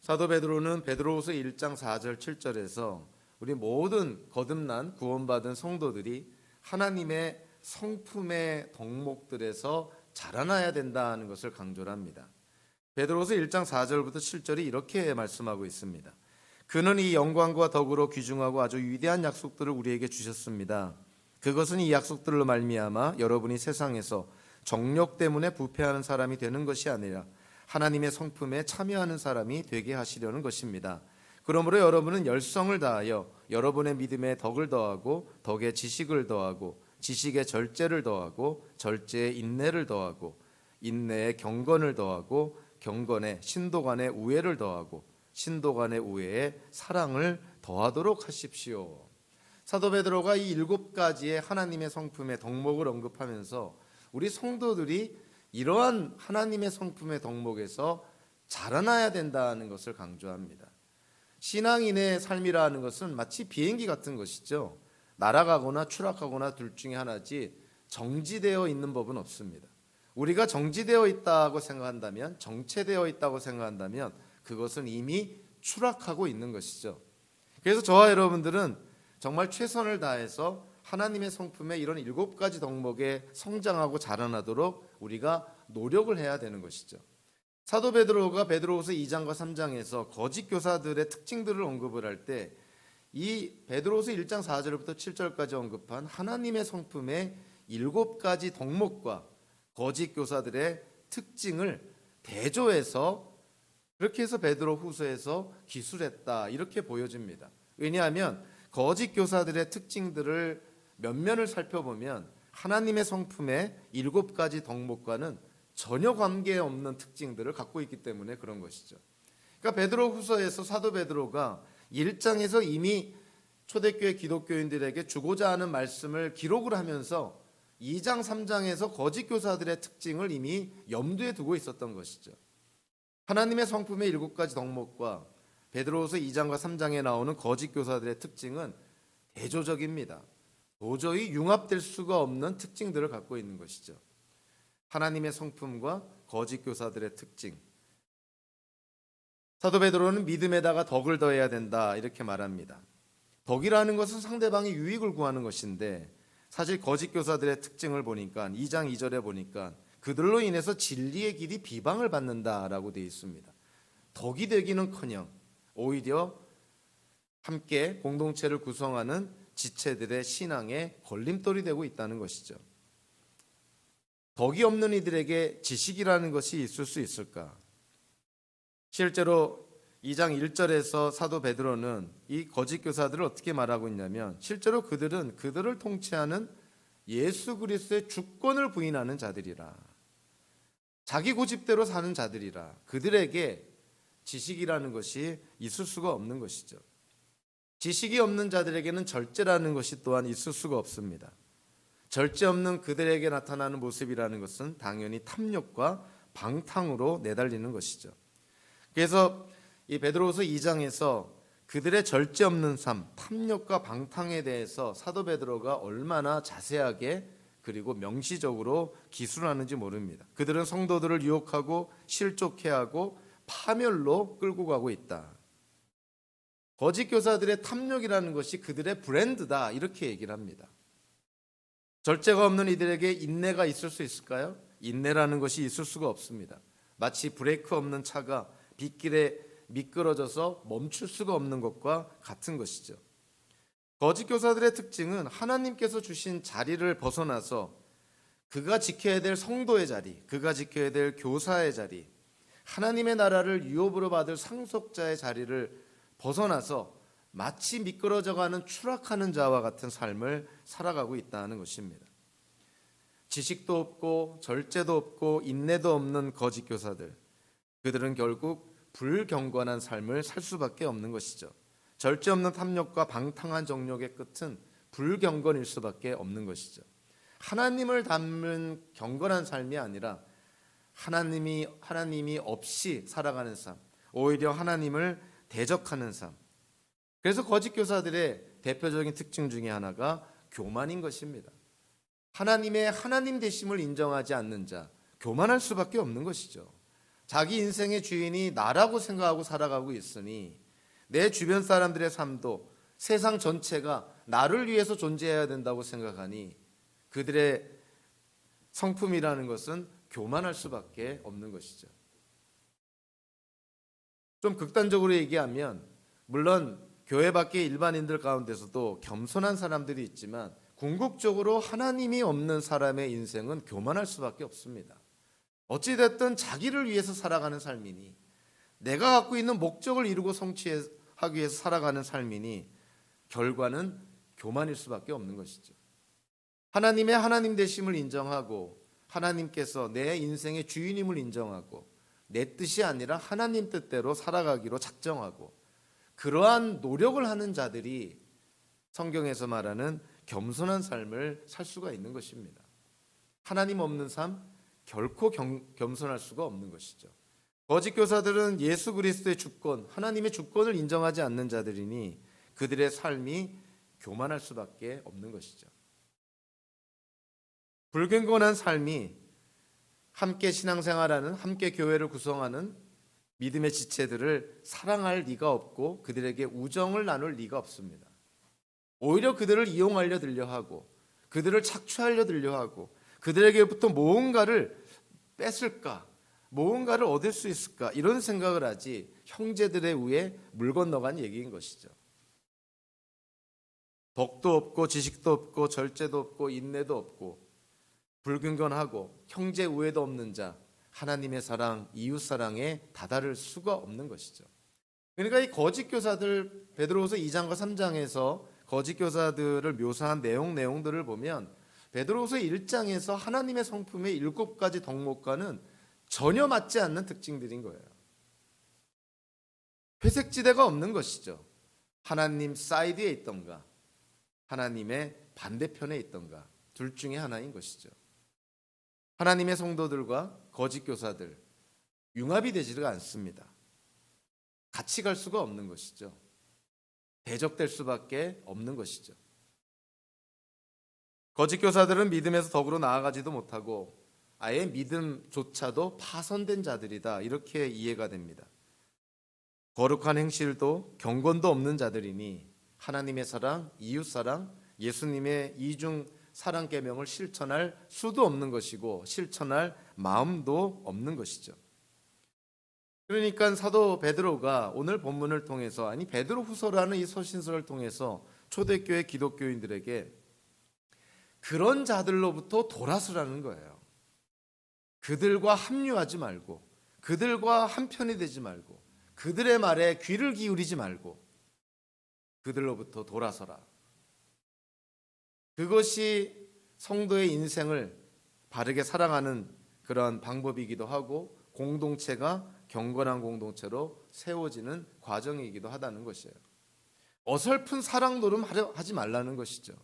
사도 베드로는 베드로후서 1장 4절 7절에서 우리 모든 거듭난 구원받은 성도들이 하나님의 성품의 덕목들에서 자라나야 된다는 것을 강조를 합니다. 베드로후서 1장 4절부터 7절이 이렇게 말씀하고 있습니다. 그는 이 영광과 덕으로 귀중하고 아주 위대한 약속들을 우리에게 주셨습니다. 그것은 이 약속들로 말미암아 여러분이 세상에서 정욕 때문에 부패하는 사람이 되는 것이 아니라 하나님의 성품에 참여하는 사람이 되게 하시려는 것입니다. 그러므로 여러분은 열성을 다하여 여러분의 믿음에 덕을 더하고 덕에 지식을 더하고 지식에 절제를 더하고 절제에 인내를 더하고 인내에 경건을 더하고 경건에 신도 간의 우애를 더하고 신도 간의 우애에 사랑을 더하도록 하십시오. 사도 베드로가 이 7가지의 하나님의 성품의 덕목을 언급하면서 우리 성도들이 이러한 하나님의 성품의 덕목에서 자라나야 된다는 것을 강조합니다. 신앙인의 삶이라는 것은 마치 비행기 같은 것이죠. 날아가거나 추락하거나 둘 중에 하나지 정지되어 있는 법은 없습니다. 우리가 정지되어 있다고 생각한다면, 정체되어 있다고 생각한다면 그것은 이미 추락하고 있는 것이죠. 그래서 저와 여러분들은 정말 최선을 다해서 하나님의 성품의 이런 7가지 덕목에 성장하고 자라나도록 우리가 노력을 해야 되는 것이죠. 사도 베드로가 베드로후서 2장과 3장에서 거짓 교사들의 특징들을 언급을 할 때 이 베드로후서 1장 4절부터 7절까지 언급한 하나님의 성품의 7가지 덕목과 거짓 교사들의 특징을 대조해서 그렇게 해서 베드로후서에서 기술했다 이렇게 보여집니다. 왜냐하면 거짓 교사들의 특징들을 면면을 살펴보면 하나님의 성품의 7가지 덕목과는 전혀 관계없는 특징들을 갖고 있기 때문에 그런 것이죠. 그러니까 베드로후서에서 사도 베드로가 1장에서 이미 초대교회 기독교인들에게 주고자 하는 말씀을 기록을 하면서 2장 3장에서 거짓 교사들의 특징을 이미 염두에 두고 있었던 것이죠. 하나님의 성품의 7가지 덕목과 베드로후서 2장과 3장에 나오는 거짓 교사들의 특징은 대조적입니다. 도저히 융합될 수가 없는 특징들을 갖고 있는 것이죠. 하나님의 성품과 거짓 교사들의 특징. 사도 베드로는 믿음에다가 덕을 더해야 된다 이렇게 말합니다. 덕이라는 것은 상대방의 유익을 구하는 것인데 사실 거짓 교사들의 특징을 보니까 2장 2절에 보니까 그들로 인해서 진리의 길이 비방을 받는다라고 되어 있습니다. 덕이 되기는커녕 오히려 함께 공동체를 구성하는 지체들의 신앙에 걸림돌이 되고 있다는 것이죠. 덕이 없는 이들에게 지식이라는 것이 있을 수 있을까? 실제로 2장 1절에서 사도 베드로는 이 거짓 교사들을 어떻게 말하고 있냐면 실제로 그들은 그들을 통치하는 예수 그리스도의 주권을 부인하는 자들이라. 자기 고집대로 사는 자들이라. 그들에게 지식이라는 것이 있을 수가 없는 것이죠. 지식이 없는 자들에게는 절제라는 것이 또한 있을 수가 없습니다. 절제 없는 그들에게 나타나는 모습이라는 것은 당연히 탐욕과 방탕으로 내달리는 것이죠. 그래서 이 베드로후서 2장에서 그들의 절제 없는 삶, 탐욕과 방탕에 대해서 사도 베드로가 얼마나 자세하게 그리고 명시적으로 기술하는지 모릅니다. 그들은 성도들을 유혹하고 실족해 하고 파멸로 끌고 가고 있다. 거짓 교사들의 탐욕이라는 것이 그들의 브랜드다 이렇게 얘기를 합니다. 절제가 없는 이들에게 인내가 있을 수 있을까요? 인내라는 것이 있을 수가 없습니다. 마치 브레이크 없는 차가 빗길에 미끄러져서 멈출 수가 없는 것과 같은 것이죠. 거짓 교사들의 특징은 하나님께서 주신 자리를 벗어나서 그가 지켜야 될 성도의 자리, 그가 지켜야 될 교사의 자리, 하나님의 나라를 유업으로 받을 상속자의 자리를 벗어나서 마치 미끄러져가는 추락하는 자와 같은 삶을 살아가고 있다는 것입니다. 지식도 없고 절제도 없고 인내도 없는 거짓 교사들, 그들은 결국 불경건한 삶을 살 수밖에 없는 것이죠. 절제 없는 탐욕과 방탕한 정욕의 끝은 불경건일 수밖에 없는 것이죠. 하나님을 닮은 경건한 삶이 아니라 하나님이 없이 살아가는 삶, 오히려 하나님을 대적하는 삶. 그래서 거짓 교사들의 대표적인 특징 중에 하나가 교만인 것입니다. 하나님의 하나님 되심을 인정하지 않는 자, 교만할 수밖에 없는 것이죠. 자기 인생의 주인이 나라고 생각하고 살아가고 있으니 내 주변 사람들의 삶도 세상 전체가 나를 위해서 존재해야 된다고 생각하니 그들의 성품이라는 것은 교만할 수밖에 없는 것이죠. 좀 극단적으로 얘기하면 물론 교회 밖의 일반인들 가운데서도 겸손한 사람들이 있지만 궁극적으로 하나님이 없는 사람의 인생은 교만할 수밖에 없습니다. 어찌됐든 자기를 위해서 살아가는 삶이니 내가 갖고 있는 목적을 이루고 성취하기 위해서 살아가는 삶이니 결과는 교만일 수밖에 없는 것이죠. 하나님의 하나님 되심을 인정하고 하나님께서 내 인생의 주인임을 인정하고 내 뜻이 아니라 하나님 뜻대로 살아가기로 작정하고 그러한 노력을 하는 자들이 성경에서 말하는 겸손한 삶을 살 수가 있는 것입니다. 하나님 없는 삶 결코 겸손할 수가 없는 것이죠. 거짓 교사들은 예수 그리스도의 주권, 하나님의 주권을 인정하지 않는 자들이니 그들의 삶이 교만할 수밖에 없는 것이죠. 불경건한 삶이 함께 신앙생활하는, 함께 교회를 구성하는 믿음의 지체들을 사랑할 리가 없고 그들에게 우정을 나눌 리가 없습니다. 오히려 그들을 이용하려 들려 하고 그들을 착취하려 들려 하고 그들에게부터 무언가를 뺏을까, 무언가를 얻을 수 있을까 이런 생각을 하지 형제들의 위에 물 건너간 얘기인 것이죠. 덕도 없고 지식도 없고 절제도 없고 인내도 없고 불경건하고 형제 우애도 없는 자, 하나님의 사랑, 이웃 사랑에 다다를 수가 없는 것이죠. 그러니까 이 거짓 교사들 베드로후서 2장과 3장에서 거짓 교사들을 묘사한 내용들을 보면 베드로후서 1장에서 하나님의 성품의 7가지 덕목과는 전혀 맞지 않는 특징들인 거예요. 회색지대가 없는 것이죠. 하나님 사이드에 있던가 하나님의 반대편에 있던가 둘 중에 하나인 것이죠. 하나님의 성도들과 거짓 교사들 융합이 되지가 않습니다. 같이 갈 수가 없는 것이죠. 대적될 수밖에 없는 것이죠. 거짓 교사들은 믿음에서 덕으로 나아가지도 못하고 아예 믿음조차도 파손된 자들이다 이렇게 이해가 됩니다. 거룩한 행실도 경건도 없는 자들이니 하나님의 사랑, 이웃 사랑, 예수님의 이중 사랑 계명을 실천할 수도 없는 것이고 실천할 마음도 없는 것이죠. 그러니까 사도 베드로가 오늘 본문을 통해서 아니 베드로후서라는 이 서신서를 통해서 초대교회 기독교인들에게 그런 자들로부터 돌아서라는 거예요. 그들과 합류하지 말고 그들과 한편이 되지 말고 그들의 말에 귀를 기울이지 말고 그들로부터 돌아서라. 그것이 성도의 인생을 바르게 살아가는 그러한 방법이기도 하고 공동체가 경건한 공동체로 세워지는 과정이기도 하다는 것이에요. 어설픈 사랑 노름 하지 말라는 것이죠.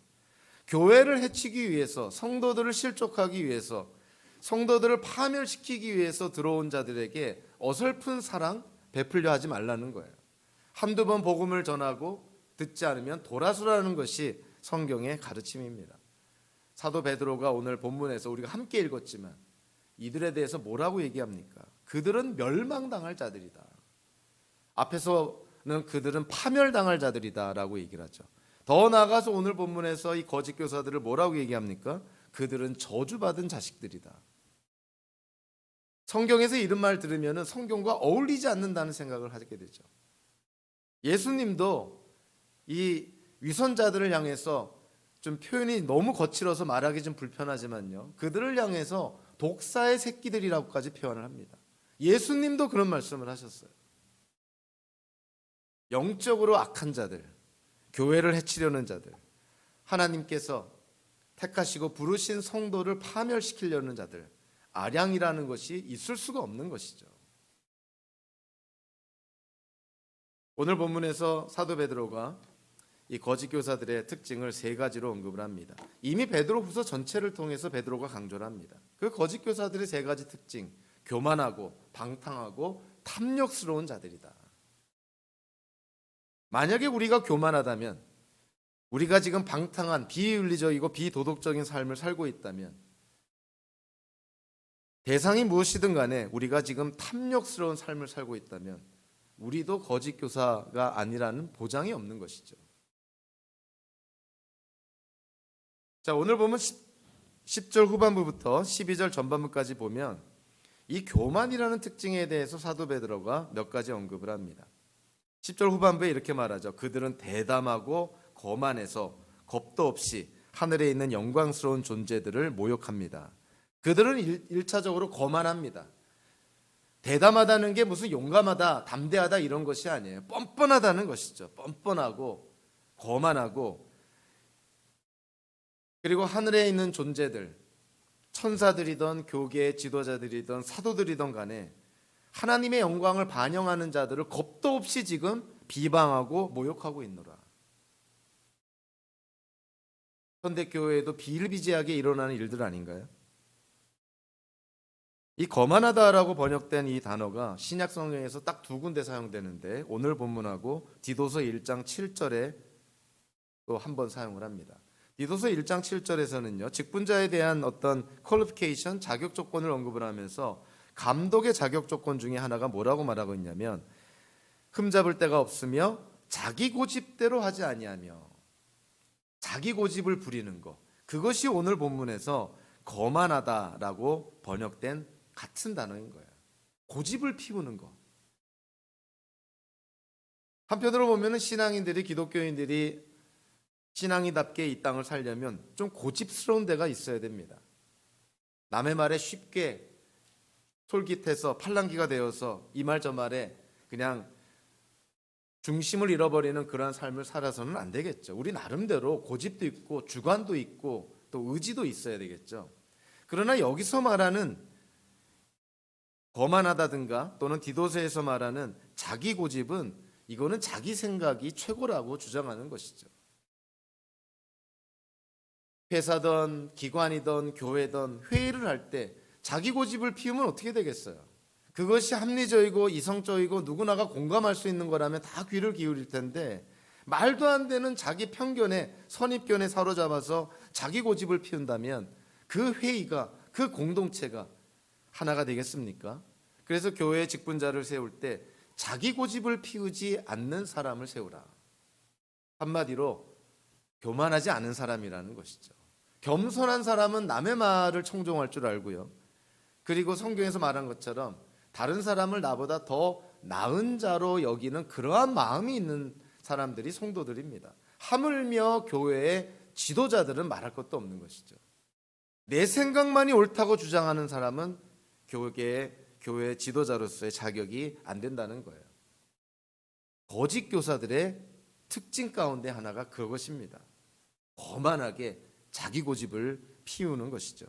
교회를 해치기 위해서 성도들을 실족하기 위해서 성도들을 파멸시키기 위해서 들어온 자들에게 어설픈 사랑 베풀려 하지 말라는 거예요. 한두 번 복음을 전하고 듣지 않으면 돌아서라는 것이 성경의 가르침입니다. 사도 베드로가 오늘 본문에서 우리가 함께 읽었지만 이들에 대해서 뭐라고 얘기합니까? 그들은 멸망당할 자들이다. 앞에서는 그들은 파멸당할 자들이다라고 얘기를 하죠. 더 나아가서 오늘 본문에서 이 거짓 교사들을 뭐라고 얘기합니까? 그들은 저주받은 자식들이다. 성경에서 이런 말 들으면 성경과 어울리지 않는다는 생각을 하게 되죠. 예수님도 이 위선자들을 향해서 좀 표현이 너무 거칠어서 말하기 좀 불편하지만요. 그들을 향해서 독사의 새끼들이라고까지 표현을 합니다. 예수님도 그런 말씀을 하셨어요. 영적으로 악한 자들, 교회를 해치려는 자들, 하나님께서 택하시고 부르신 성도를 파멸시키려는 자들, 아량이라는 것이 있을 수가 없는 것이죠. 오늘 본문에서 사도 베드로가 이 거짓 교사들의 특징을 3가지로 언급을 합니다. 이미 베드로후서 전체를 통해서 베드로가 강조를 합니다. 그 거짓 교사들의 3가지 특징, 교만하고 방탕하고 탐욕스러운 자들이다. 만약에 우리가 교만하다면, 우리가 지금 방탕한 비윤리적이고 비도덕적인 삶을 살고 있다면 대상이 무엇이든 간에 우리가 지금 탐욕스러운 삶을 살고 있다면 우리도 거짓 교사가 아니라는 보장이 없는 것이죠. 자, 오늘 보면 10절 후반부부터 12절 전반부까지 보면 이 교만이라는 특징에 대해서 사도 베드로가 몇 가지 언급을 합니다. 10절 후반부에 이렇게 말하죠. 그들은 대담하고 거만해서 겁도 없이 하늘에 있는 영광스러운 존재들을 모욕합니다. 그들은 1차적으로 거만합니다. 대담하다는 게 무슨 용감하다, 담대하다 이런 것이 아니에요. 뻔뻔하다는 것이죠. 뻔뻔하고 거만하고, 그리고 하늘에 있는 존재들, 천사들이든 교계의 지도자들이든 사도들이든 간에 하나님의 영광을 반영하는 자들을 겁도 없이 지금 비방하고 모욕하고 있노라. 현대교회에도 비일비재하게 일어나는 일들 아닌가요? 이 거만하다라고 번역된 이 단어가 신약 성경에서 딱 두 군데 사용되는데 오늘 본문하고 디도서 1장 7절에 또 한 번 사용을 합니다. 디도서 1장 7절에서는요, 직분자에 대한 어떤 퀄리피케이션, 자격 조건을 언급을 하면서 감독의 자격 조건 중에 하나가 뭐라고 말하고 있냐면 흠잡을 데가 없으며 자기 고집대로 하지 아니하며, 자기 고집을 부리는 것, 그것이 오늘 본문에서 거만하다라고 번역된 같은 단어인 거예요. 고집을 피우는 것. 한편으로 보면은 신앙인들이, 기독교인들이 신앙이답게 이 땅을 살려면 좀 고집스러운 데가 있어야 됩니다. 남의 말에 쉽게 솔깃해서 팔랑귀가 되어서 이 말 저 말에 그냥 중심을 잃어버리는 그러한 삶을 살아서는 안 되겠죠. 우리 나름대로 고집도 있고 주관도 있고 또 의지도 있어야 되겠죠. 그러나 여기서 말하는 거만하다든가 또는 디도서에서 말하는 자기 고집은 이거는 자기 생각이 최고라고 주장하는 것이죠. 회사든 기관이든 교회든 회의를 할 때 자기 고집을 피우면 어떻게 되겠어요? 그것이 합리적이고 이성적이고 누구나가 공감할 수 있는 거라면 다 귀를 기울일 텐데, 말도 안 되는 자기 편견에, 선입견에 사로잡아서 자기 고집을 피운다면 그 회의가, 그 공동체가 하나가 되겠습니까? 그래서 교회의 직분자를 세울 때 자기 고집을 피우지 않는 사람을 세우라. 한마디로 교만하지 않은 사람이라는 것이죠. 겸손한 사람은 남의 말을 청종할 줄 알고요. 그리고 성경에서 말한 것처럼 다른 사람을 나보다 더 나은 자로 여기는 그러한 마음이 있는 사람들이 성도들입니다. 하물며 교회의 지도자들은 말할 것도 없는 것이죠. 내 생각만이 옳다고 주장하는 사람은 교회 지도자로서의 자격이 안 된다는 거예요. 거짓 교사들의 특징 가운데 하나가 그것입니다. 거만하게 자기 고집을 피우는 것이죠.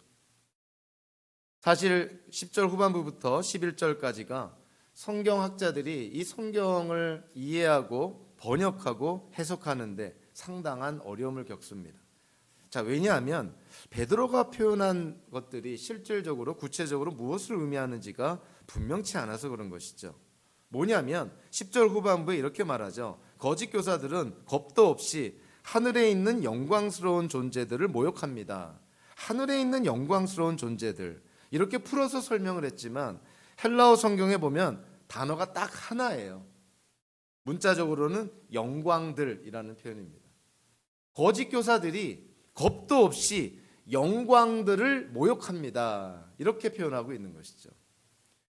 사실 10절 후반부부터 11절까지가 성경학자들이 이 성경을 이해하고 번역하고 해석하는데 상당한 어려움을 겪습니다. 자, 왜냐하면 베드로가 표현한 것들이 실질적으로 구체적으로 무엇을 의미하는지가 분명치 않아서 그런 것이죠. 뭐냐면 10절 후반부에 이렇게 말하죠. 거짓 교사들은 겁도 없이 하늘에 있는 영광스러운 존재들을 모욕합니다. 하늘에 있는 영광스러운 존재들, 이렇게 풀어서 설명을 했지만 헬라어 성경에 보면 단어가 딱 하나예요. 문자적으로는 영광들이라는 표현입니다. 거짓 교사들이 겁도 없이 영광들을 모욕합니다. 이렇게 표현하고 있는 것이죠.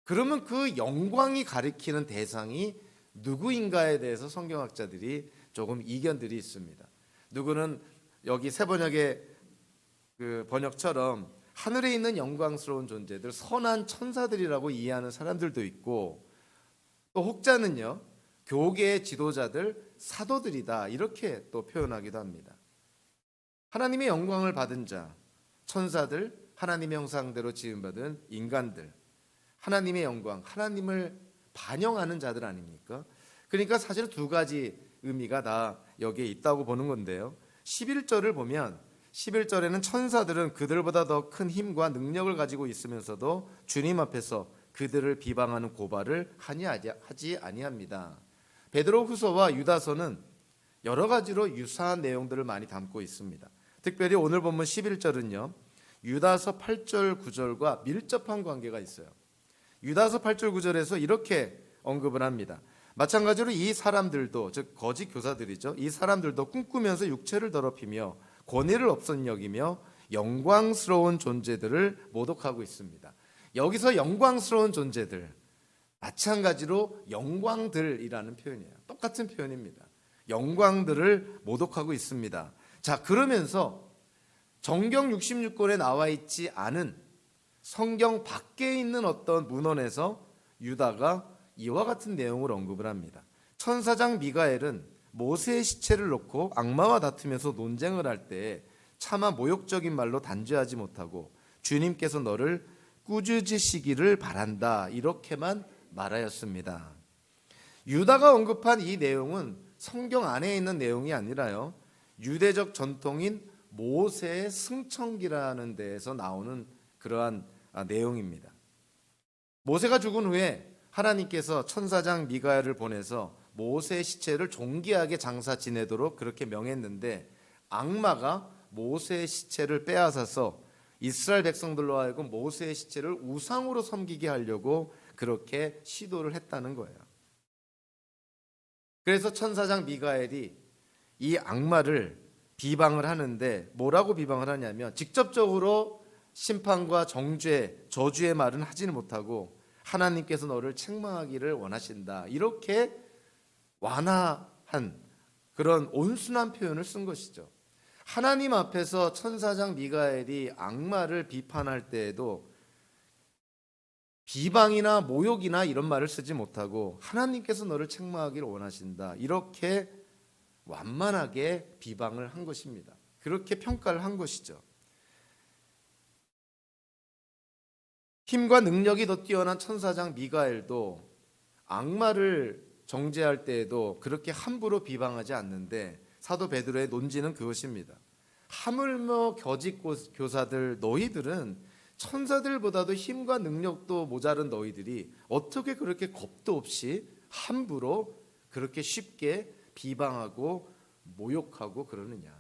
그러면 그 영광이 가리키는 대상이 누구인가에 대해서 성경학자들이 조금 이견들이 있습니다. 누구는 여기 새 번역의 그 번역처럼 하늘에 있는 영광스러운 존재들, 선한 천사들이라고 이해하는 사람들도 있고, 또 혹자는요, 교계의 지도자들, 사도들이다 이렇게 또 표현하기도 합니다. 하나님의 영광을 받은 자, 천사들, 하나님의 형상대로 지음받은 인간들, 하나님의 영광, 하나님을 반영하는 자들 아닙니까? 그러니까 사실 두 가지 의미가 다 여기에 있다고 보는 건데요. 11절을 보면 11절에는 천사들은 그들보다 더 큰 힘과 능력을 가지고 있으면서도 주님 앞에서 그들을 비방하는 고발을 하지 아니합니다. 베드로후서와 유다서는 여러 가지로 유사한 내용들을 많이 담고 있습니다. 특별히 오늘 본문 11절은요. 유다서 8절 9절과 밀접한 관계가 있어요. 유다서 8절 9절에서 이렇게 언급을 합니다. 마찬가지로 이 사람들도, 즉 거짓 교사들이죠. 이 사람들도 꿈꾸면서 육체를 더럽히며 권위를 없선 여기며 영광스러운 존재들을 모독하고 있습니다. 여기서 영광스러운 존재들, 마찬가지로 영광들이라는 표현이에요. 똑같은 표현입니다. 영광들을 모독하고 있습니다. 자, 그러면서 정경 66권에 나와 있지 않은 성경 밖에 있는 어떤 문헌에서 유다가 이와 같은 내용을 언급을 합니다. 천사장 미가엘은 모세의 시체를 놓고 악마와 다투면서 논쟁을 할 때 차마 모욕적인 말로 단죄하지 못하고 주님께서 너를 꾸짖으시기를 바란다, 이렇게만 말하였습니다. 유다가 언급한 이 내용은 성경 안에 있는 내용이 아니라요, 유대적 전통인 모세의 승천기라는 데에서 나오는 그러한 내용입니다. 모세가 죽은 후에 하나님께서 천사장 미가엘을 보내서 모세의 시체를 존귀하게 장사 지내도록 그렇게 명했는데, 악마가 모세의 시체를 빼앗아서 이스라엘 백성들로 하여금 모세의 시체를 우상으로 섬기게 하려고 그렇게 시도를 했다는 거예요. 그래서 천사장 미가엘이 이 악마를 비방을 하는데, 뭐라고 비방을 하냐면 직접적으로 심판과 정죄, 저주의 말은 하지는 못하고 하나님께서 너를 책망하기를 원하신다, 이렇게 완화한 그런 온순한 표현을 쓴 것이죠. 하나님 앞에서 천사장 미가엘이 악마를 비판할 때에도 비방이나 모욕이나 이런 말을 쓰지 못하고 하나님께서 너를 책망하기를 원하신다, 이렇게 완만하게 비방을 한 것입니다. 그렇게 평가를 한 것이죠. 힘과 능력이 더 뛰어난 천사장 미가엘도 악마를 정죄할 때에도 그렇게 함부로 비방하지 않는데, 사도 베드로의 논지는 그것입니다. 하물며 거짓 교사들, 너희들은 천사들보다도 힘과 능력도 모자른 너희들이 어떻게 그렇게 겁도 없이 함부로 그렇게 쉽게 비방하고 모욕하고 그러느냐.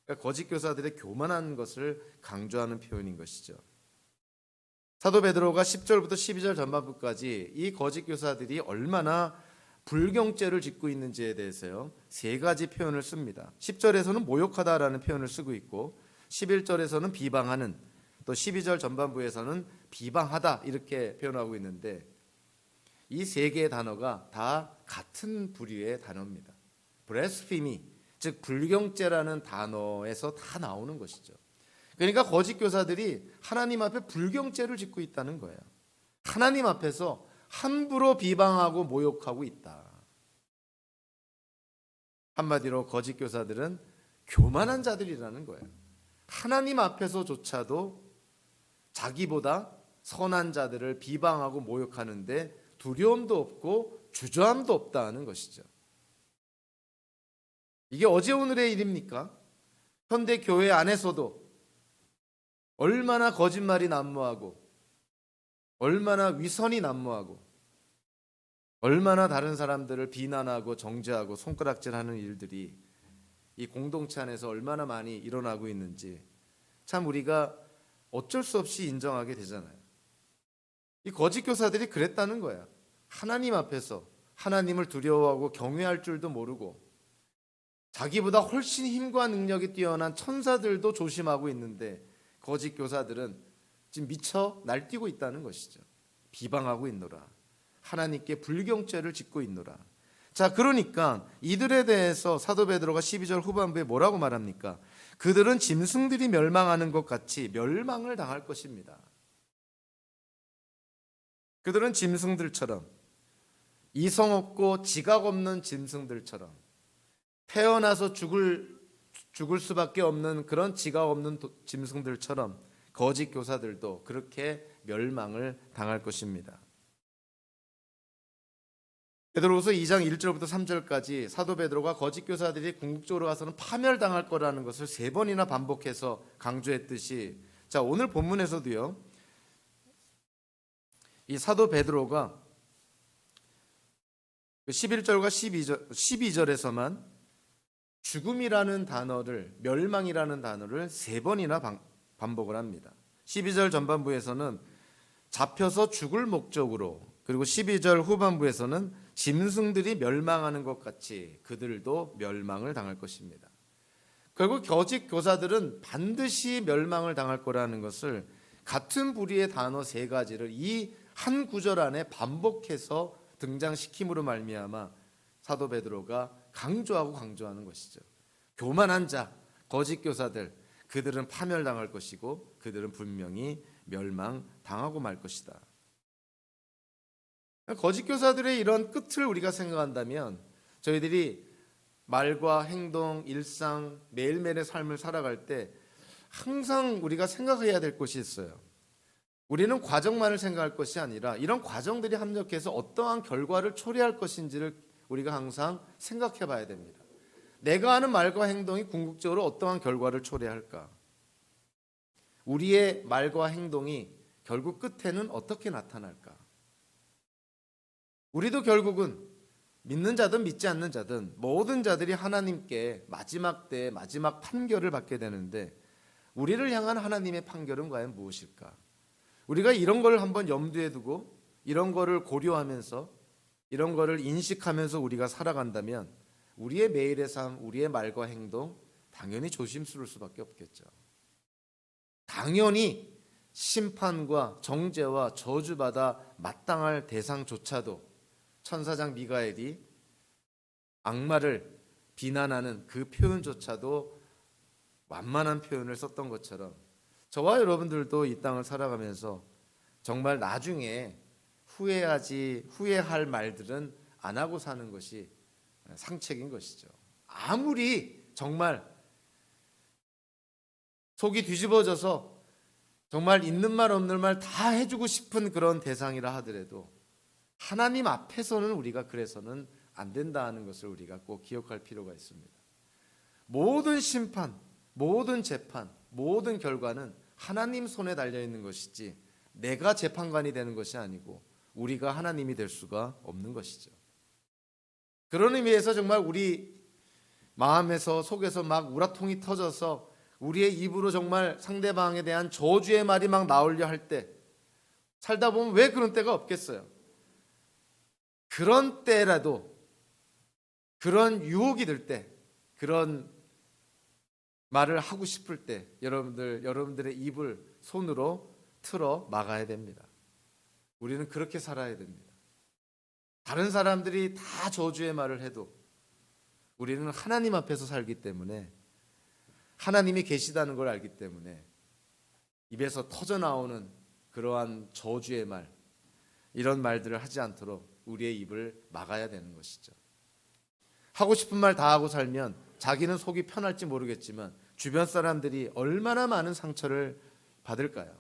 그러니까 거짓 교사들의 교만한 것을 강조하는 표현인 것이죠. 사도 베드로가 10절부터 12절 전반부까지 이 거짓 교사들이 얼마나 불경죄를 짓고 있는지에 대해서요, 세 가지 표현을 씁니다. 10절에서는 모욕하다라는 표현을 쓰고 있고, 11절에서는 비방하는, 또 12절 전반부에서는 비방하다, 이렇게 표현하고 있는데, 이 세 개의 단어가 다 같은 부류의 단어입니다. blasphemy, 즉 불경죄라는 단어에서 다 나오는 것이죠. 그러니까 거짓 교사들이 하나님 앞에 불경죄를 짓고 있다는 거예요. 하나님 앞에서 함부로 비방하고 모욕하고 있다. 한마디로 거짓 교사들은 교만한 자들이라는 거예요. 하나님 앞에서조차도 자기보다 선한 자들을 비방하고 모욕하는데 두려움도 없고 주저함도 없다는 것이죠. 이게 어제 오늘의 일입니까? 현대 교회 안에서도 얼마나 거짓말이 난무하고 얼마나 위선이 난무하고 얼마나 다른 사람들을 비난하고 정죄하고 손가락질하는 일들이 이 공동체 안에서 얼마나 많이 일어나고 있는지 참 우리가 어쩔 수 없이 인정하게 되잖아요. 이 거짓 교사들이 그랬다는 거야. 하나님 앞에서 하나님을 두려워하고 경외할 줄도 모르고 자기보다 훨씬 힘과 능력이 뛰어난 천사들도 조심하고 있는데, 거짓 교사들은 지금 미쳐 날뛰고 있다는 것이죠. 비방하고 있노라. 하나님께 불경죄를 짓고 있노라. 자, 그러니까 이들에 대해서 사도 베드로가 12절 후반부에 뭐라고 말합니까? 그들은 짐승들이 멸망하는 것 같이 멸망을 당할 것입니다. 그들은 짐승들처럼, 이성 없고 지각 없는 짐승들처럼, 태어나서 죽을 수밖에 없는 그런 지각 없는 짐승들처럼 거짓 교사들도 그렇게 멸망을 당할 것입니다. 베드로후서 2장 1절부터 3절까지 사도 베드로가 거짓 교사들이 궁극적으로 가서는 파멸당할 거라는 것을 3번이나 반복해서 강조했듯이, 자, 오늘 본문에서도요, 이 사도 베드로가 11절과 12절에서만 죽음이라는 단어를, 멸망이라는 단어를 3번이나 반복을 합니다. 12절 전반부에서는 잡혀서 죽을 목적으로, 그리고 12절 후반부에서는 짐승들이 멸망하는 것 같이 그들도 멸망을 당할 것입니다. 결국 거짓 교사들은 반드시 멸망을 당할 거라는 것을 같은 부류의 단어 세 가지를 이 한 구절 안에 반복해서 등장시킴으로 말미암아 사도 베드로가 강조하는 것이죠. 교만한 자, 거짓 교사들, 그들은 파멸당할 것이고 그들은 분명히 멸망당하고 말 것이다. 거짓 교사들의 이런 끝을 우리가 생각한다면 저희들이 말과 행동, 일상, 매일매일의 삶을 살아갈 때 항상 우리가 생각해야 될 것이 있어요. 우리는 과정만을 생각할 것이 아니라 이런 과정들이 합력해서 어떠한 결과를 초래할 것인지를 우리가 항상 생각해 봐야 됩니다. 내가 하는 말과 행동이 궁극적으로 어떠한 결과를 초래할까? 우리의 말과 행동이 결국 끝에는 어떻게 나타날까? 우리도 결국은 믿는 자든 믿지 않는 자든 모든 자들이 하나님께 마지막 때 마지막 판결을 받게 되는데 우리를 향한 하나님의 판결은 과연 무엇일까? 우리가 이런 걸 한번 염두에 두고 이런 거를 고려하면서 이런 거를 인식하면서 우리가 살아간다면 우리의 매일의 삶, 우리의 말과 행동 당연히 조심스러울 수밖에 없겠죠. 당연히 심판과 정죄와 저주받아 마땅할 대상조차도 천사장 미가엘이 악마를 비난하는 그 표현조차도 완만한 표현을 썼던 것처럼 저와 여러분들도 이 땅을 살아가면서 정말 나중에 후회할 말들은 안 하고 사는 것이 상책인 것이죠. 아무리 정말 속이 뒤집어져서 정말 있는 말 없는 말 다 해주고 싶은 그런 대상이라 하더라도 하나님 앞에서는 우리가 그래서는 안 된다는 것을 우리가 꼭 기억할 필요가 있습니다. 모든 심판, 모든 재판, 모든 결과는 하나님 손에 달려있는 것이지 내가 재판관이 되는 것이 아니고 우리가 하나님이 될 수가 없는 것이죠. 그런 의미에서 정말 우리 마음에서 속에서 막 우라통이 터져서 우리의 입으로 정말 상대방에 대한 저주의 말이 막 나오려 할 때 살다 보면 왜 그런 때가 없겠어요? 그런 때라도 그런 유혹이 들 때 그런 말을 하고 싶을 때 여러분들의 입을 손으로 틀어 막아야 됩니다. 우리는 그렇게 살아야 됩니다. 다른 사람들이 다 저주의 말을 해도 우리는 하나님 앞에서 살기 때문에 하나님이 계시다는 걸 알기 때문에 입에서 터져나오는 그러한 저주의 말, 이런 말들을 하지 않도록 우리의 입을 막아야 되는 것이죠. 하고 싶은 말 다 하고 살면 자기는 속이 편할지 모르겠지만 주변 사람들이 얼마나 많은 상처를 받을까요?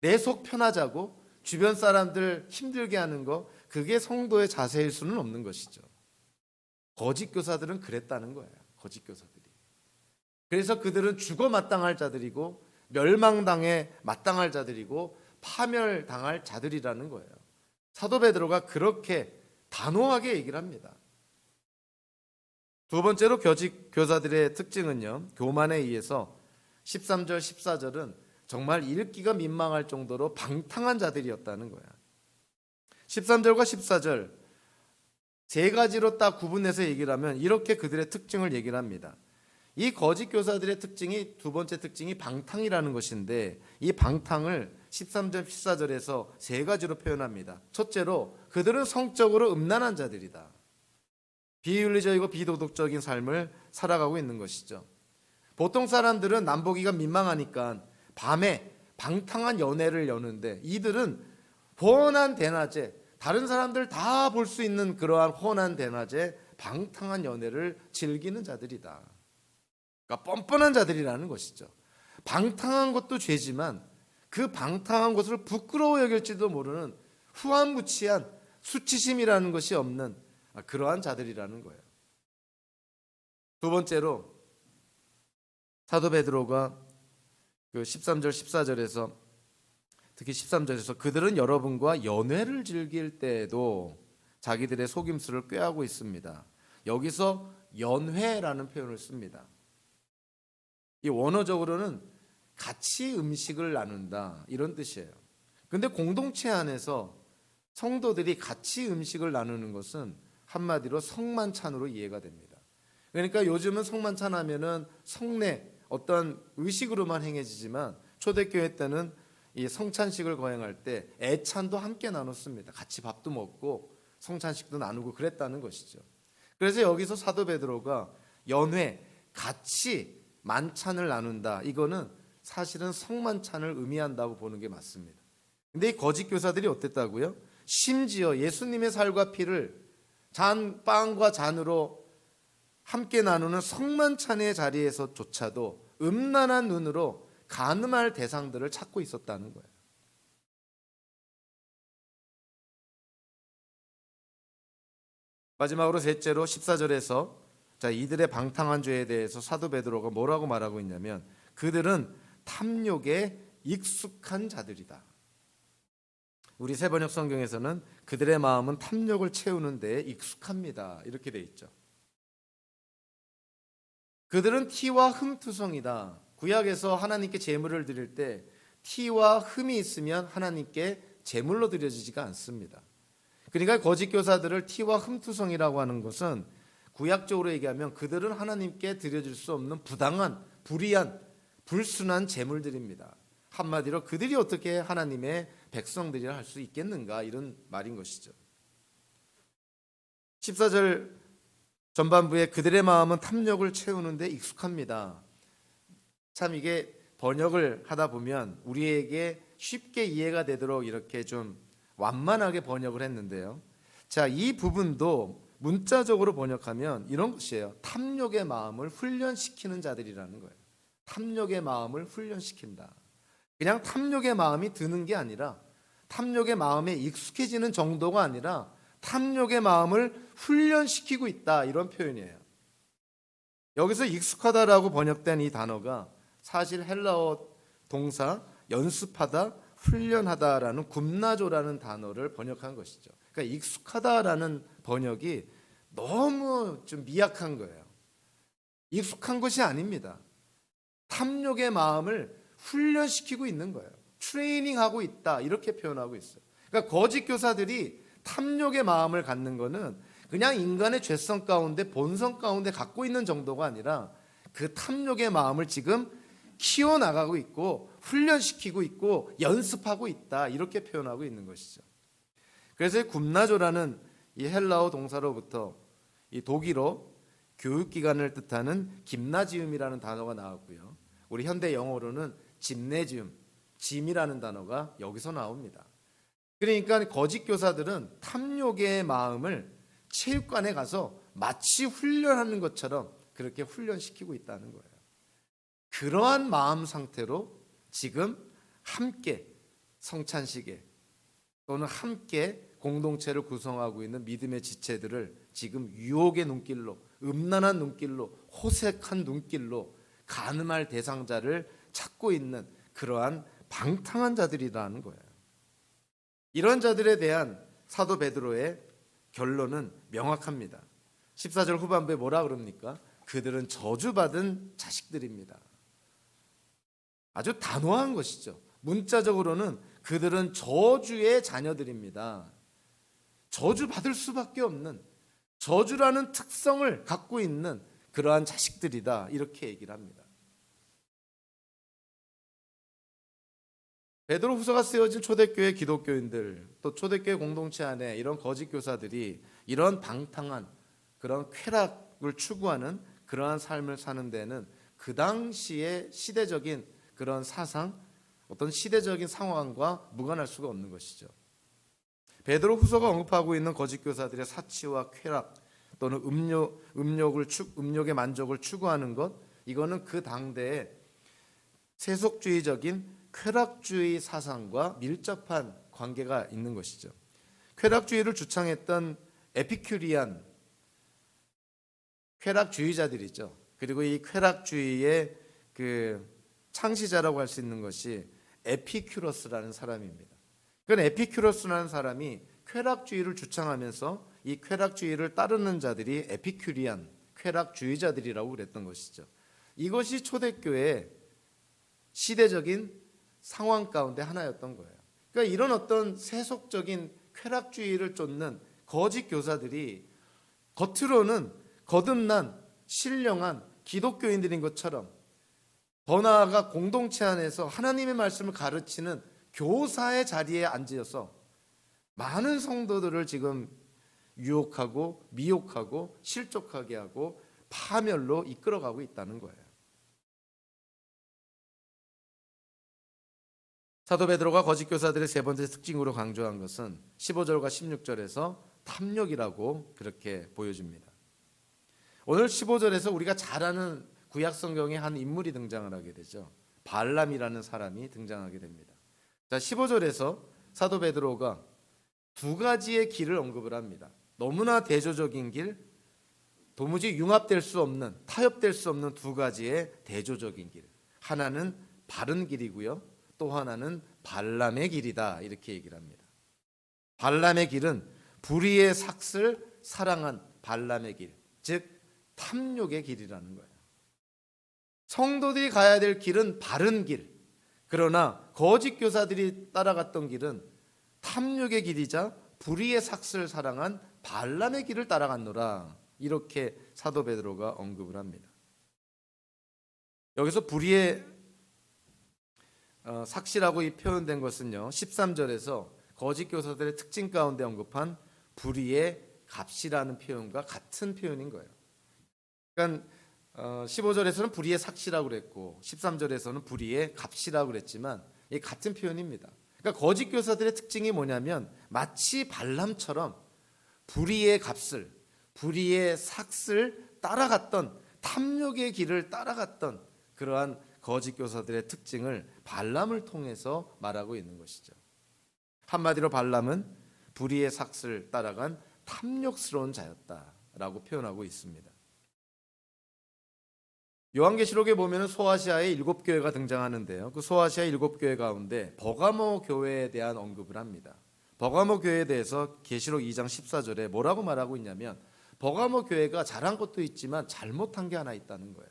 내 속 편하자고 주변 사람들 힘들게 하는 거, 그게 성도의 자세일 수는 없는 것이죠. 거짓 교사들은 그랬다는 거예요. 거짓 교사들이. 그래서 그들은 죽어 마땅할 자들이고 멸망당해 마땅할 자들이고 파멸당할 자들이라는 거예요. 사도 베드로가 그렇게 단호하게 얘기를 합니다. 두 번째로 거짓 교사들의 특징은요, 교만에 의해서 13절 14절은 정말 읽기가 민망할 정도로 방탕한 자들이었다는 거야. 13절과 14절 세 가지로 딱 구분해서 얘기를 하면 이렇게 그들의 특징을 얘기를 합니다. 이 거짓 교사들의 특징이, 두 번째 특징이 방탕이라는 것인데 이 방탕을 13절 14절에서 세 가지로 표현합니다. 첫째로 그들은 성적으로 음란한 자들이다. 비윤리적이고 비도덕적인 삶을 살아가고 있는 것이죠. 보통 사람들은 남보기가 민망하니까 밤에 방탕한 연애를 여는데 이들은 훤한 대낮에 다른 사람들 다 볼 수 있는 그러한 훤한 대낮에 방탕한 연애를 즐기는 자들이다. 그러니까 뻔뻔한 자들이라는 것이죠. 방탕한 것도 죄지만 그 방탕한 것을 부끄러워 여길지도 모르는 후한무치한 수치심이라는 것이 없는 그러한 자들이라는 거예요. 두 번째로 사도 베드로가 그 13절 14절에서 특히 13절에서 그들은 여러분과 연회를 즐길 때에도 자기들의 속임수를 꾀하고 있습니다. 여기서 연회라는 표현을 씁니다. 이 원어적으로는 같이 음식을 나눈다 이런 뜻이에요. 근데 공동체 안에서 성도들이 같이 음식을 나누는 것은 한마디로 성만찬으로 이해가 됩니다. 그러니까 요즘은 성만찬 하면은 성례 어떤 의식으로만 행해지지만 초대교회 때는 이 성찬식을 거행할 때 애찬도 함께 나눴습니다. 같이 밥도 먹고 성찬식도 나누고 그랬다는 것이죠. 그래서 여기서 사도 베드로가 연회 같이 만찬을 나눈다. 이거는 사실은 성만찬을 의미한다고 보는 게 맞습니다. 근데 이 거짓 교사들이 어땠다고요? 심지어 예수님의 살과 피를 빵과 잔으로 함께 나누는 성만찬의 자리에서조차도 음란한 눈으로 간음할 대상들을 찾고 있었다는 거예요. 마지막으로 셋째로 14절에서 이들의 방탕한 죄에 대해서 사도 베드로가 뭐라고 말하고 있냐면 그들은 탐욕에 익숙한 자들이다. 우리 새번역 성경에서는 그들의 마음은 탐욕을 채우는 데에 익숙합니다. 이렇게 돼 있죠. 그들은 티와 흠투성이다. 구약에서 하나님께 제물을 드릴 때 티와 흠이 있으면 하나님께 제물로 드려지지가 않습니다. 그러니까 거짓 교사들을 티와 흠투성이라고 하는 것은 구약적으로 얘기하면 그들은 하나님께 드려질 수 없는 부당한, 불의한, 불순한 제물들입니다. 한마디로 그들이 어떻게 하나님의 백성들이라 할 수 있겠는가 이런 말인 것이죠. 14절 전반부에 그들의 마음은 탐욕을 채우는 데 익숙합니다. 참 이게 번역을 하다 보면 우리에게 쉽게 이해가 되도록 이렇게 좀 완만하게 번역을 했는데요. 자, 이 부분도 문자적으로 번역하면 이런 것이에요. 탐욕의 마음을 훈련시키는 자들이라는 거예요. 탐욕의 마음을 훈련시킨다. 그냥 탐욕의 마음이 드는 게 아니라 탐욕의 마음에 익숙해지는 정도가 아니라 탐욕의 마음을 훈련시키고 있다 이런 표현이에요. 여기서 익숙하다라고 번역된 이 단어가 사실 헬라어 동사 연습하다, 훈련하다라는 굽나조라는 단어를 번역한 것이죠. 그러니까 익숙하다라는 번역이 너무 좀 미약한 거예요. 익숙한 것이 아닙니다. 탐욕의 마음을 훈련시키고 있는 거예요. 트레이닝하고 있다 이렇게 표현하고 있어요. 그러니까 거짓 교사들이 탐욕의 마음을 갖는 거는 그냥 인간의 죄성 가운데 본성 가운데 갖고 있는 정도가 아니라 그 탐욕의 마음을 지금 키워나가고 있고 훈련시키고 있고 연습하고 있다 이렇게 표현하고 있는 것이죠. 그래서 굽나조라는 이 헬라어 동사로부터 이 독일어 교육기관을 뜻하는 김나지움이라는 단어가 나왔고요. 우리 현대 영어로는 짐네지움, 짐이라는 단어가 여기서 나옵니다. 그러니까 거짓 교사들은 탐욕의 마음을 체육관에 가서 마치 훈련하는 것처럼 그렇게 훈련시키고 있다는 거예요. 그러한 마음 상태로 지금 함께 성찬식에 또는 함께 공동체를 구성하고 있는 믿음의 지체들을 지금 유혹의 눈길로, 음란한 눈길로, 호색한 눈길로 간음할 대상자를 찾고 있는 그러한 방탕한 자들이라는 거예요. 이런 자들에 대한 사도 베드로의 결론은 명확합니다. 14절 후반부에 뭐라 그럽니까? 그들은 저주받은 자식들입니다. 아주 단호한 것이죠. 문자적으로는 그들은 저주의 자녀들입니다. 저주받을 수밖에 없는 저주라는 특성을 갖고 있는 그러한 자식들이다 이렇게 얘기를 합니다. 베드로 후서가 쓰여진 초대교회 기독교인들 또 초대교회 공동체 안에 이런 거짓 교사들이 이런 방탕한 그런 쾌락을 추구하는 그러한 삶을 사는 데는 그 당시의 시대적인 그런 사상 어떤 시대적인 상황과 무관할 수가 없는 것이죠. 베드로 후서가 언급하고 있는 거짓 교사들의 사치와 쾌락 또는 음욕의 만족을 추구하는 것 이거는 그 당대의 세속주의적인 쾌락주의 사상과 밀접한 관계가 있는 것이죠. 쾌락주의를 주창했던 에피큐리안 쾌락주의자들이죠. 그리고 이 쾌락주의의 그 창시자라고 할 수 있는 것이 에피큐러스라는 사람입니다. 그건 에피큐러스라는 사람이 쾌락주의를 주창하면서 이 쾌락주의를 따르는 자들이 에피큐리안 쾌락주의자들이라고 그랬던 것이죠. 이것이 초대교회의 시대적인 상황 가운데 하나였던 거예요. 그러니까 이런 어떤 세속적인 쾌락주의를 쫓는 거짓 교사들이 겉으로는 거듭난 신령한 기독교인들인 것처럼, 더 나아가 공동체 안에서 하나님의 말씀을 가르치는 교사의 자리에 앉아서 많은 성도들을 지금 유혹하고 미혹하고 실족하게 하고 파멸로 이끌어가고 있다는 거예요. 사도 베드로가 거짓 교사들의 세 번째 특징으로 강조한 것은 15절과 16절에서 탐욕이라고 그렇게 보여집니다. 오늘 15절에서 우리가 잘 아는 구약 성경의 한 인물이 등장을 하게 되죠. 발람이라는 사람이 등장하게 됩니다. 자, 15절에서 사도 베드로가 두 가지의 길을 언급을 합니다. 너무나 대조적인 길, 도무지 융합될 수 없는, 타협될 수 없는 두 가지의 대조적인 길. 하나는 바른 길이고요, 또 하나는 발람의 길이다, 이렇게 얘기를 합니다. 발람의 길은 불의의 삭슬 사랑한 발람의 길, 즉 탐욕의 길이라는 거예요. 성도들이 가야 될 길은 바른 길, 그러나 거짓 교사들이 따라갔던 길은 탐욕의 길이자 불의의 삭슬 사랑한 발람의 길을 따라갔노라, 이렇게 사도 베드로가 언급을 합니다. 여기서 불의의 삭시라고 표현된 것은요, 13절에서 거짓 교사들의 특징 가운데 언급한 불의의 값이라는 표현과 같은 표현인 거예요. 그러니까 15절에서는 불의의 삭시라고 그랬고 13절에서는 불의의 값이라고 그랬지만 이 같은 표현입니다. 그러니까 거짓 교사들의 특징이 뭐냐면 마치 발람처럼 불의의 값을, 불의의 삭을 따라갔던, 탐욕의 길을 따라갔던 그러한 거짓 교사들의 특징을 발람을 통해서 말하고 있는 것이죠. 한마디로 발람은 불의의 삭을 따라간 탐욕스러운 자였다라고 표현하고 있습니다. 요한계시록에 보면 소아시아의 7교회가 등장하는데요, 그 소아시아 7교회 가운데 버가모 교회에 대한 언급을 합니다. 버가모 교회에 대해서 계시록 2장 14절에 뭐라고 말하고 있냐면, 버가모 교회가 잘한 것도 있지만 잘못한 게 하나 있다는 거예요.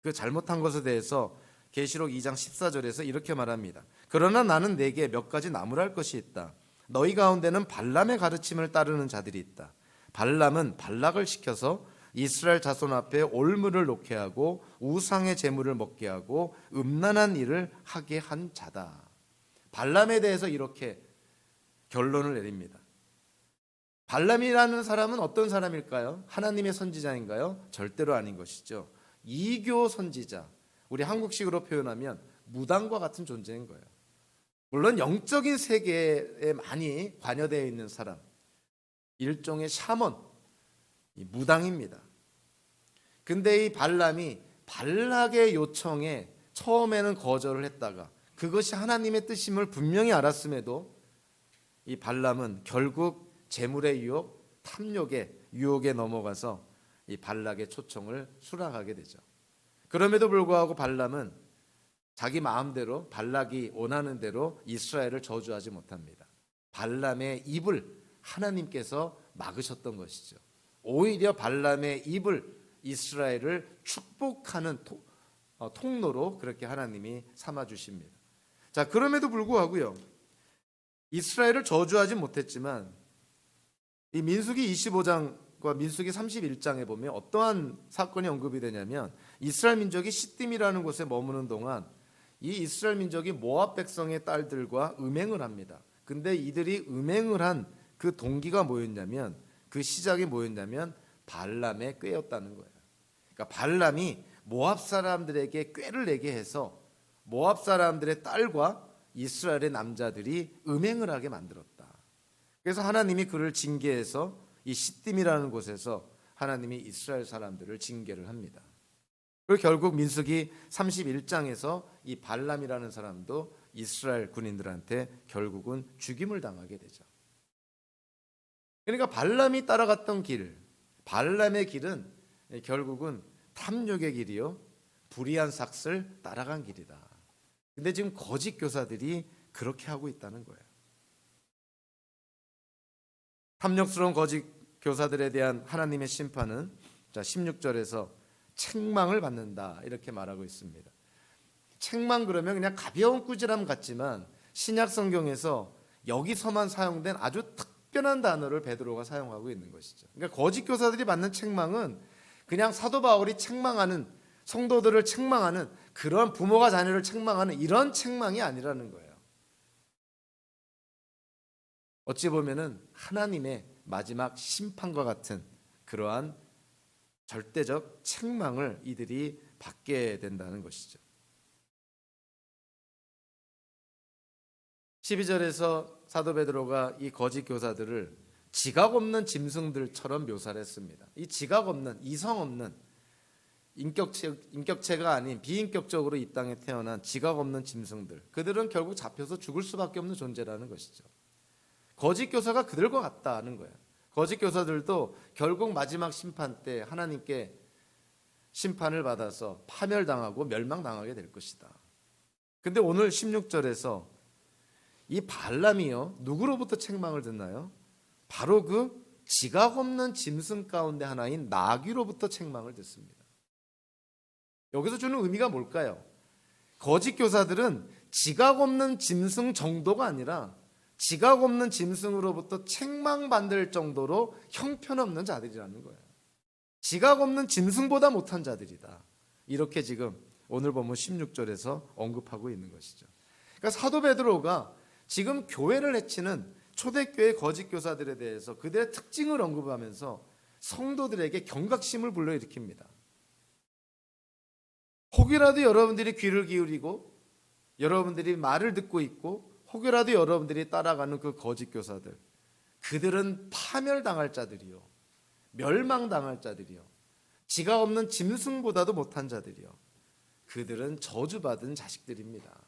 그 잘못한 것에 대해서 계시록 2장 14절에서 이렇게 말합니다. 그러나 나는 내게 몇 가지 나무랄 것이 있다. 너희 가운데는 발람의 가르침을 따르는 자들이 있다. 발람은 발락을 시켜서 이스라엘 자손 앞에 올무를 놓게 하고 우상의 제물을 먹게 하고 음란한 일을 하게 한 자다. 발람에 대해서 이렇게 결론을 내립니다. 발람이라는 사람은 어떤 사람일까요? 하나님의 선지자인가요? 절대로 아닌 것이죠. 이교 선지자, 우리 한국식으로 표현하면 무당과 같은 존재인 거예요. 물론 영적인 세계에 많이 관여되어 있는 사람, 일종의 샤먼, 이 무당입니다. 근데 이 발람이 발락의 요청에 처음에는 거절을 했다가 그것이 하나님의 뜻임을 분명히 알았음에도 이 발람은 결국 재물의 유혹, 탐욕의 유혹에 넘어가서 이 발락의 초청을 수락하게 되죠. 그럼에도 불구하고 발람은 자기 마음대로, 발락이 원하는 대로 이스라엘을 저주하지 못합니다. 발람의 입을 하나님께서 막으셨던 것이죠. 오히려 발람의 입을 이스라엘을 축복하는 통로로 그렇게 하나님이 삼아 주십니다. 자, 그럼에도 불구하고요, 이스라엘을 저주하지 못했지만 이 민수기 25장과 민수기 31장에 보면 어떠한 사건이 언급이 되냐면, 이스라엘 민족이 시딤이라는 곳에 머무는 동안 이 이스라엘 민족이 모압 백성의 딸들과 음행을 합니다. 근데 이들이 음행을 한 그 동기가 뭐였냐면, 그 시작이 뭐였냐면 발람의 꾀였다는 거예요. 그러니까 발람이 모압 사람들에게 꾀를 내게 해서 모압 사람들의 딸과 이스라엘의 남자들이 음행을 하게 만들었다. 그래서 하나님이 그를 징계해서 이 시딤이라는 곳에서 하나님이 이스라엘 사람들을 징계를 합니다. 그리고 결국 민수기 31장에서 이 발람이라는 사람도 이스라엘 군인들한테 결국은 죽임을 당하게 되죠. 그러니까 발람이 따라갔던 길, 발람의 길은 결국은 탐욕의 길이요, 불의한 삭을 따라간 길이다. 근데 지금 거짓 교사들이 그렇게 하고 있다는 거예요. 탐욕스러운 거짓 교사들에 대한 하나님의 심판은 16절에서 책망을 받는다, 이렇게 말하고 있습니다. 책망 그러면 그냥 가벼운 꾸지람 같지만 신약 성경에서 여기서만 사용된 아주 특별한 단어를 베드로가 사용하고 있는 것이죠. 그러니까 거짓 교사들이 받는 책망은 그냥 사도 바울이 책망하는, 성도들을 책망하는, 그런 부모가 자녀를 책망하는 이런 책망이 아니라는 거예요. 어찌 보면은 하나님의 마지막 심판과 같은 그러한 절대적 책망을 이들이 받게 된다는 것이죠. 12절에서 사도 베드로가 이 거짓 교사들을 지각 없는 짐승들처럼 묘사를 했습니다. 이 지각 없는, 이성 없는, 인격체가 아닌 비인격적으로 이 땅에 태어난 지각 없는 짐승들, 그들은 결국 잡혀서 죽을 수밖에 없는 존재라는 것이죠. 거짓 교사가 그들과 같다는 거예요. 거짓 교사들도 결국 마지막 심판 때 하나님께 심판을 받아서 파멸당하고 멸망당하게 될 것이다. 근데 오늘 16절에서 이 발람이요, 누구로부터 책망을 듣나요? 바로 그 지각 없는 짐승 가운데 하나인 나귀로부터 책망을 듣습니다. 여기서 주는 의미가 뭘까요? 거짓 교사들은 지각 없는 짐승 정도가 아니라 지각 없는 짐승으로부터 책망받을 정도로 형편없는 자들이라는 거예요. 지각 없는 짐승보다 못한 자들이다. 이렇게 지금 오늘 보면 16절에서 언급하고 있는 것이죠. 그러니까 사도 베드로가 지금 교회를 해치는 초대교회 거짓 교사들에 대해서 그들의 특징을 언급하면서 성도들에게 경각심을 불러일으킵니다. 혹이라도 여러분들이 귀를 기울이고 여러분들이 말을 듣고 있고 혹이라도 여러분들이 따라가는 그 거짓 교사들, 그들은 파멸당할 자들이요, 멸망당할 자들이요, 지각 없는 짐승보다도 못한 자들이요, 그들은 저주받은 자식들입니다.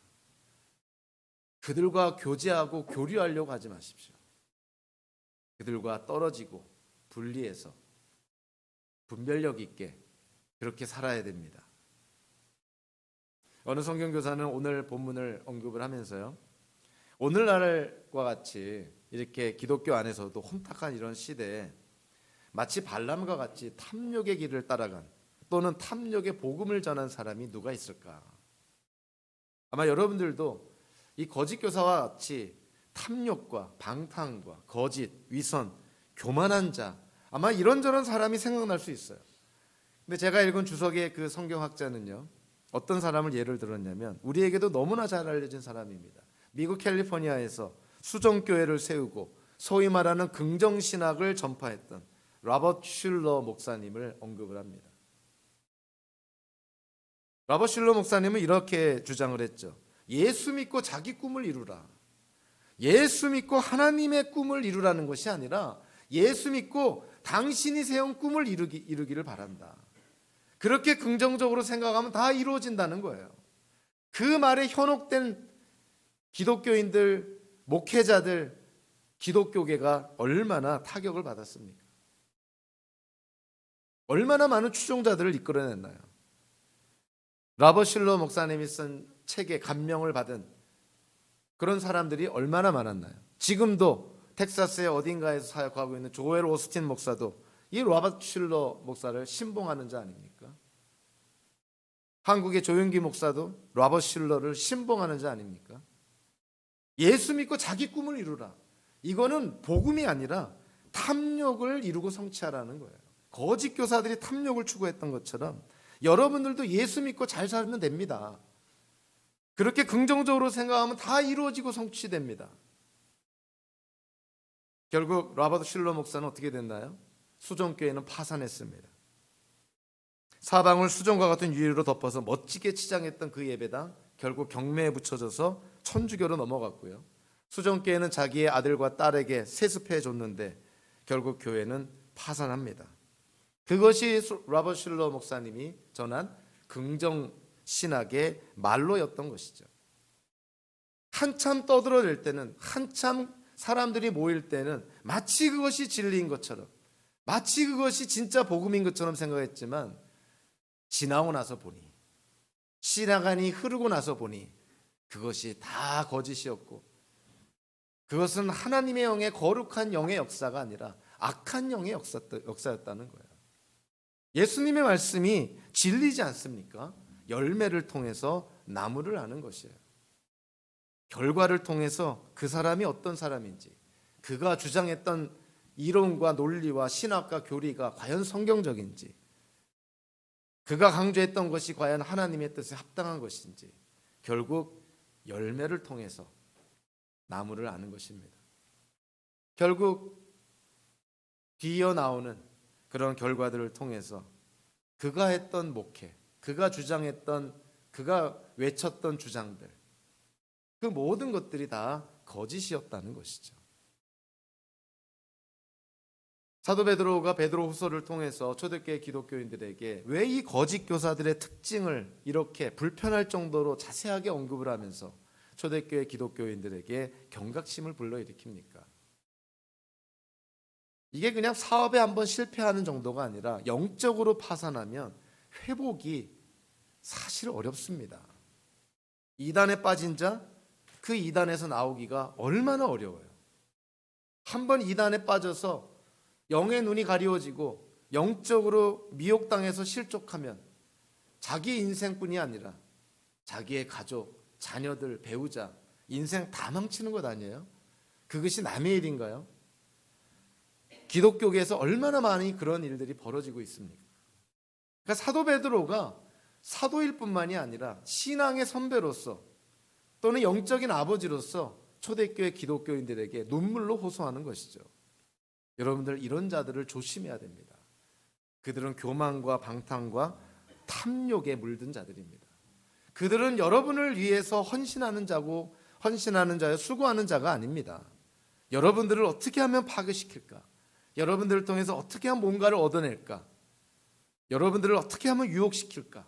그들과 교제하고 교류하려고 하지 마십시오. 그들과 떨어지고 분리해서 분별력 있게 그렇게 살아야 됩니다. 어느 성경교사는 오늘 본문을 언급을 하면서요, 오늘날과 같이 이렇게 기독교 안에서도 혼탁한 이런 시대에 마치 발람과 같이 탐욕의 길을 따라간 또는 탐욕의 복음을 전한 사람이 누가 있을까? 아마 여러분들도 이 거짓 교사와 같이 탐욕과 방탕과 거짓, 위선, 교만한 자, 아마 이런저런 사람이 생각날 수 있어요. 근데 제가 읽은 주석의 그 성경학자는요, 어떤 사람을 예를 들었냐면 우리에게도 너무나 잘 알려진 사람입니다. 미국 캘리포니아에서 수정교회를 세우고 소위 말하는 긍정신학을 전파했던 로버트 슐러 목사님을 언급을 합니다. 로버트 슐러 목사님은 이렇게 주장을 했죠. 예수 믿고 자기 꿈을 이루라. 예수 믿고 하나님의 꿈을 이루라는 것이 아니라 예수 믿고 당신이 세운 꿈을 이루기를 바란다. 그렇게 긍정적으로 생각하면 다 이루어진다는 거예요. 그 말에 현혹된 기독교인들, 목회자들, 기독교계가 얼마나 타격을 받았습니까? 얼마나 많은 추종자들을 이끌어냈나요? 로버트 슐러 목사님이 쓴 책에 감명을 받은 그런 사람들이 얼마나 많았나요? 지금도 텍사스의 어딘가에서 사역하고 있는 조엘 오스틴 목사도 이 로버트 슐러 목사를 신봉하는 자 아닙니까? 한국의 조윤기 목사도 로버트 슐러를 신봉하는 자 아닙니까? 예수 믿고 자기 꿈을 이루라. 이거는 복음이 아니라 탐욕을 이루고 성취하라는 거예요. 거짓 교사들이 탐욕을 추구했던 것처럼 여러분들도 예수 믿고 잘 살면 됩니다. 그렇게 긍정적으로 생각하면 다 이루어지고 성취됩니다. 결국 로버트 슐러 목사는 어떻게 됐나요? 수정교회는 파산했습니다. 사방을 수정과 같은 유리로 덮어서 멋지게 치장했던 그 예배당 결국 경매에 붙여져서 천주교로 넘어갔고요. 수정교회는 자기의 아들과 딸에게 세습해 줬는데 결국 교회는 파산합니다. 그것이 로버트 슐러 목사님이 전한 긍정 신학의 말로였던 것이죠. 한참 떠들어댈 때는, 한참 사람들이 모일 때는 마치 그것이 진리인 것처럼, 마치 그것이 진짜 복음인 것처럼 생각했지만 지나고 나서 보니, 시간이 흐르고 나서 보니 그것이 다 거짓이었고 그것은 하나님의 영의 거룩한 영의 역사가 아니라 악한 영의 역사였다는 거예요. 예수님의 말씀이 진리지 않습니까? 열매를 통해서 나무를 아는 것이에요. 결과를 통해서 그 사람이 어떤 사람인지, 그가 주장했던 이론과 논리와 신학과 교리가 과연 성경적인지, 그가 강조했던 것이 과연 하나님의 뜻에 합당한 것인지, 결국 열매를 통해서 나무를 아는 것입니다. 결국 뒤이어 나오는 그런 결과들을 통해서 그가 했던 목회, 그가 주장했던, 그가 외쳤던 주장들, 그 모든 것들이 다 거짓이었다는 것이죠. 사도 베드로가 베드로후서를 통해서 초대교회 기독교인들에게 왜 이 거짓 교사들의 특징을 이렇게 불편할 정도로 자세하게 언급을 하면서 초대교회 기독교인들에게 경각심을 불러일으킵니까? 이게 그냥 사업에 한번 실패하는 정도가 아니라 영적으로 파산하면 회복이 사실 어렵습니다. 이단에 빠진 자, 그 이단에서 나오기가 얼마나 어려워요. 한번 이단에 빠져서 영의 눈이 가리워지고 영적으로 미혹당해서 실족하면 자기 인생뿐이 아니라 자기의 가족, 자녀들, 배우자, 인생 다 망치는 것 아니에요? 그것이 남의 일인가요? 기독교계에서 얼마나 많이 그런 일들이 벌어지고 있습니까? 그러니까 사도 베드로가 사도일 뿐만이 아니라 신앙의 선배로서 또는 영적인 아버지로서 초대교회 기독교인들에게 눈물로 호소하는 것이죠. 여러분들 이런 자들을 조심해야 됩니다. 그들은 교만과 방탕과 탐욕에 물든 자들입니다. 그들은 여러분을 위해서 헌신하는 자고 헌신하는 자여 수고하는 자가 아닙니다. 여러분들을 어떻게 하면 파괴시킬까? 여러분들을 통해서 어떻게 하면 뭔가를 얻어낼까? 여러분들을 어떻게 하면 유혹시킬까?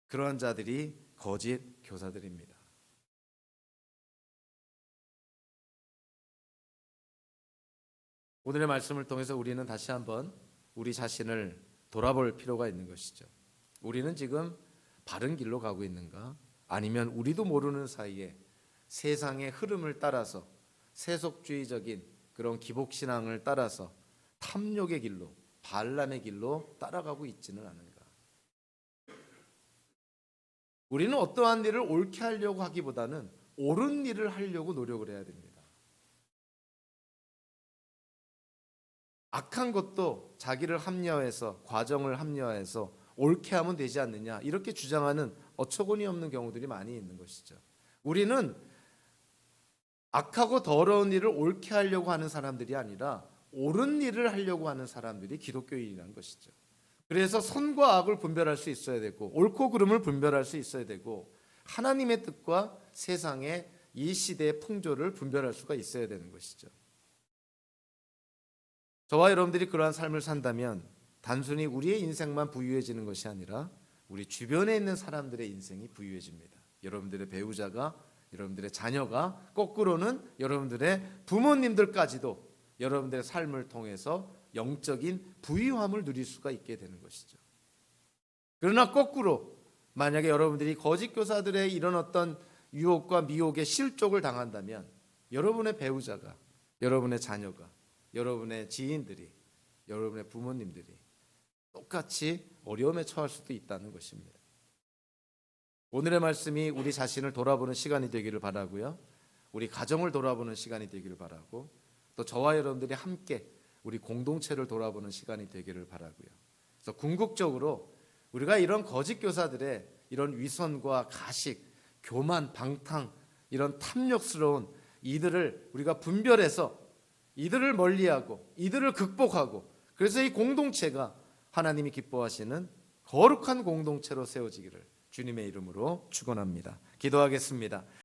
그러한 자들이 거짓 교사들입니다. 오늘의 말씀을 통해서 우리는 다시 한번 우리 자신을 돌아볼 필요가 있는 것이죠. 우리는 지금 바른 길로 가고 있는가? 아니면 우리도 모르는 사이에 세상의 흐름을 따라서 세속주의적인 그런 기복신앙을 따라서 탐욕의 길로, 반람의 길로 따라가고 있지는 않은가? 우리는 어떠한 일을 옳게 하려고 하기보다는 옳은 일을 하려고 노력을 해야 됩니다. 악한 것도 자기를 합리화해서, 과정을 합리화해서 옳게 하면 되지 않느냐, 이렇게 주장하는 어처구니 없는 경우들이 많이 있는 것이죠. 우리는 악하고 더러운 일을 옳게 하려고 하는 사람들이 아니라 옳은 일을 하려고 하는 사람들이 기독교인이라는 것이죠. 그래서 선과 악을 분별할 수 있어야 되고, 옳고 그름을 분별할 수 있어야 되고, 하나님의 뜻과 세상의 이 시대의 풍조를 분별할 수가 있어야 되는 것이죠. 저와 여러분들이 그러한 삶을 산다면 단순히 우리의 인생만 부유해지는 것이 아니라 우리 주변에 있는 사람들의 인생이 부유해집니다. 여러분들의 배우자가, 여러분들의 자녀가, 거꾸로는 여러분들의 부모님들까지도 여러분들의 삶을 통해서 영적인 부유함을 누릴 수가 있게 되는 것이죠. 그러나 거꾸로 만약에 여러분들이 거짓 교사들의 이런 어떤 유혹과 미혹에 실족을 당한다면 여러분의 배우자가, 여러분의 자녀가, 여러분의 지인들이, 여러분의 부모님들이 똑같이 어려움에 처할 수도 있다는 것입니다. 오늘의 말씀이 우리 자신을 돌아보는 시간이 되기를 바라고요. 우리 가정을 돌아보는 시간이 되기를 바라고, 또 저와 여러분들이 함께 우리 공동체를 돌아보는 시간이 되기를 바라고요. 그래서 궁극적으로 우리가 이런 거짓 교사들의 이런 위선과 가식, 교만, 방탕, 이런 탐욕스러운 이들을 우리가 분별해서 이들을 멀리하고 이들을 극복하고, 그래서 이 공동체가 하나님이 기뻐하시는 거룩한 공동체로 세워지기를 주님의 이름으로 축원합니다. 기도하겠습니다.